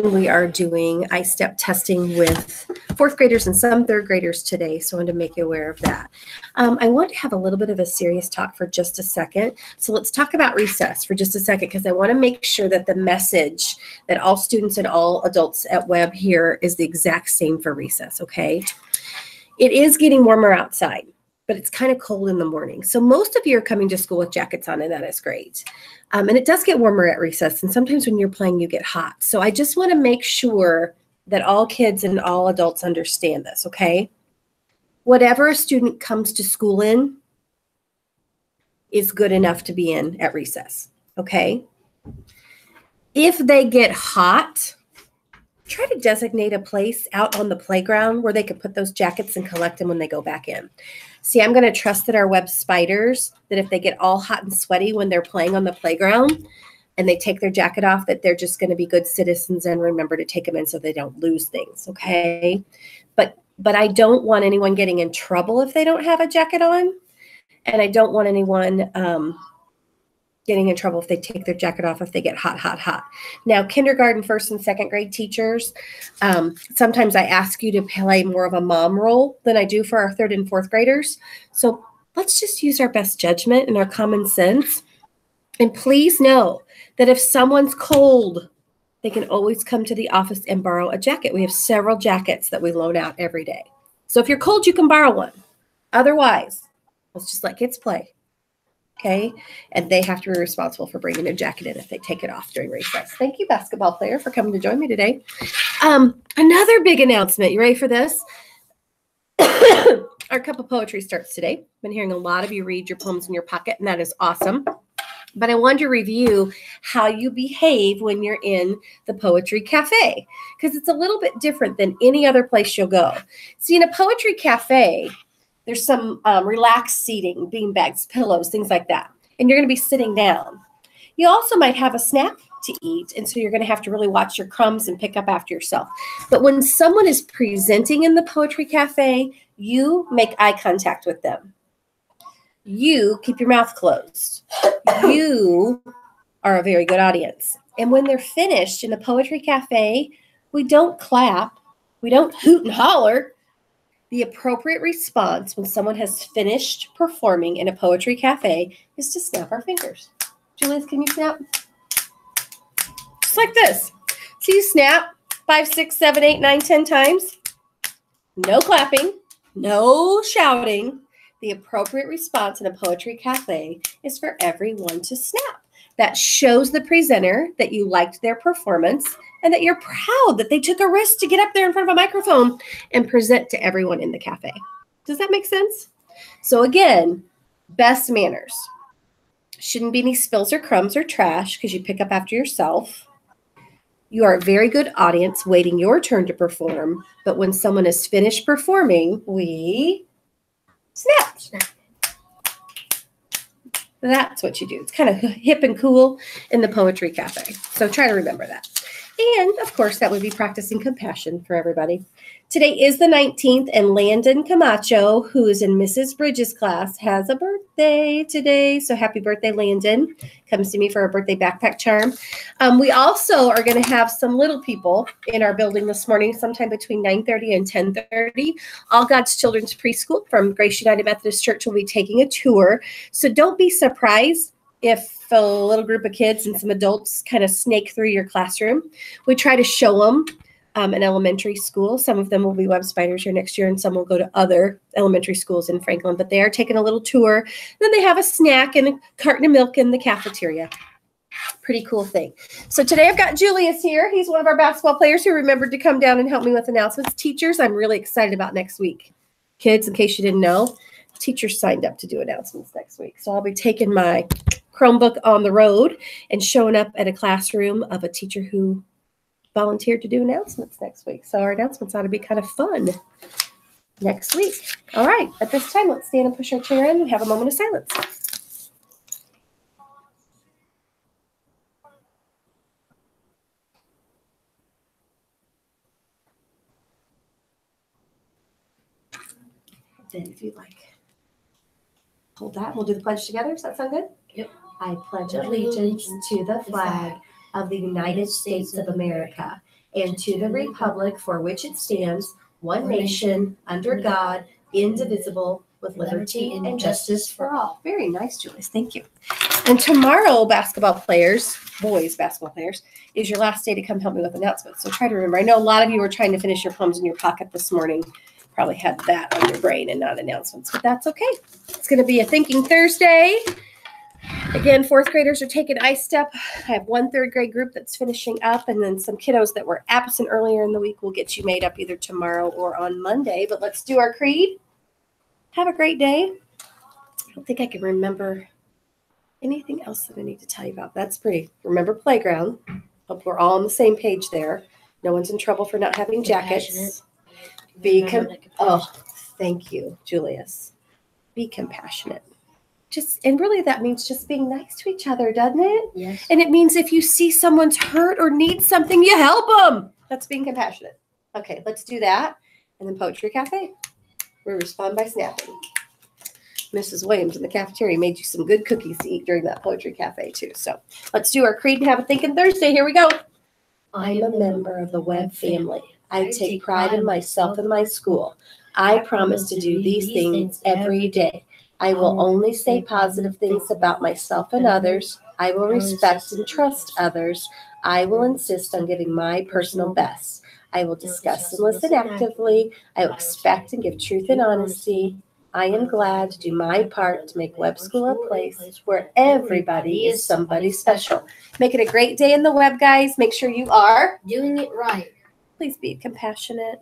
we are doing I-STEP testing with fourth graders and some third graders today, so I wanted to make you aware of that. I want to have a little bit of a serious talk for just a second. So let's talk about recess for just a second, because I want to make sure that the message that all students and all adults at Webb hear is the exact same for recess, okay? It is getting warmer outside, but it's kind of cold in the morning. So most of you are coming to school with jackets on, and that is great. And it does get warmer at recess, and sometimes when you're playing, you get hot. So I just want to make sure that all kids and all adults understand this, okay? Whatever a student comes to school in is good enough to be in at recess, okay? If they get hot, try to designate a place out on the playground where they can put those jackets and collect them when they go back in. See, I'm going to trust that our Webb Spiders, that if they get all hot and sweaty when they're playing on the playground and they take their jacket off, that they're just going to be good citizens and remember to take them in so they don't lose things, okay? But I don't want anyone getting in trouble if they don't have a jacket on, and I don't want anyone getting in trouble if they take their jacket off if they get hot. Now, kindergarten, first and second grade teachers, sometimes I ask you to play more of a mom role than I do for our third and fourth graders. So let's just use our best judgment and our common sense. And please know that if someone's cold, they can always come to the office and borrow a jacket. We have several jackets that we loan out every day. So if you're cold, you can borrow one. Otherwise, let's just let kids play. Okay, and they have to be responsible for bringing their jacket in if they take it off during recess. Thank you, basketball player, for coming to join me today. Another big announcement. You ready for this? Our Cup of Poetry starts today. I've been hearing a lot of you read your poems in your pocket, and that is awesome. But I wanted to review how you behave when you're in the Poetry Cafe, because it's a little bit different than any other place you'll go. See, in a Poetry Cafe, there's some relaxed seating, beanbags, pillows, things like that. And you're going to be sitting down. You also might have a snack to eat, and so you're going to have to really watch your crumbs and pick up after yourself. But when someone is presenting in the Poetry Cafe, you make eye contact with them. You keep your mouth closed. You are a very good audience. And when they're finished in the Poetry Cafe, we don't clap. We don't hoot and holler. The appropriate response when someone has finished performing in a Poetry Cafe is to snap our fingers. Julius, can you snap? Just like this. So you snap 5, 6, 7, 8, 9, 10 times. No clapping, no shouting. The appropriate response in a Poetry Cafe is for everyone to snap. That shows the presenter that you liked their performance and that you're proud that they took a risk to get up there in front of a microphone and present to everyone in the cafe. Does that make sense? So again, best manners. Shouldn't be any spills or crumbs or trash because you pick up after yourself. You are a very good audience waiting your turn to perform, but when someone is finished performing, we snap. That's what you do. It's kind of hip and cool in the Poetry Cafe. So try to remember that. And, of course, that would be practicing compassion for everybody. Today is the 19th, and Landon Camacho, who is in Mrs. Bridges' class, has a birthday today. So happy birthday, Landon. Come see me for a birthday backpack charm. We also are going to have some little people in our building this morning, sometime between 9:30 and 10:30. All God's Children's Preschool from Grace United Methodist Church will be taking a tour. So don't be surprised if a little group of kids and some adults kind of snake through your classroom. We try to show them an elementary school. Some of them will be Webb Spiders here next year, and some will go to other elementary schools in Franklin. But they are taking a little tour. Then they have a snack and a carton of milk in the cafeteria. Pretty cool thing. So today I've got Julius here. He's one of our basketball players who remembered to come down and help me with announcements. Teachers, I'm really excited about next week. Kids, in case you didn't know, teachers signed up to do announcements next week. So I'll be taking my Chromebook on the road and showing up at a classroom of a teacher who volunteered to do announcements next week. So our announcements ought to be kind of fun next week. All right, at this time, let's stand and push our chair in and have a moment of silence. Then if you'd like, hold that. We'll do the pledge together. Does that sound good? Yep. I pledge allegiance to the flag of the United States of America and to the republic for which it stands, one nation, under God, indivisible, with liberty and justice for all. Very nice, Julius. Thank you. And tomorrow, basketball players, boys basketball players, is your last day to come help me with announcements. So try to remember. I know a lot of you were trying to finish your poems in your pocket this morning. Probably had that on your brain and not announcements, but that's okay. It's going to be a Thinking Thursday. Again, fourth graders are taking I-STEP. I have one third grade group that's finishing up, and then some kiddos that were absent earlier in the week will get you made up either tomorrow or on Monday. But let's do our creed. Have a great day. I don't think I can remember anything else that I need to tell you about. That's pretty. Remember playground. Hope we're all on the same page there. No one's in trouble for not having jackets. Oh, thank you, Julius. Be compassionate. And really that means just being nice to each other, doesn't it? Yes. And it means if you see someone's hurt or needs something, you help them. That's being compassionate. Okay, let's do that. And then Poetry Cafe. We respond by snapping. Mrs. Williams in the cafeteria made you some good cookies to eat during that Poetry Cafe too. So let's do our creed and have a Thinking Thursday. Here we go. I'm a member of the Webb family. I take pride in myself and my school. I promise to do these things every day. I will only say positive things about myself and others. I will respect and trust others. I will insist on giving my personal best. I will discuss and listen actively. I will expect and give truth and honesty. I am glad to do my part to make Webb School a place where everybody is somebody special. Make it a great day in the Webb, guys. Make sure you are doing it right. Please be compassionate.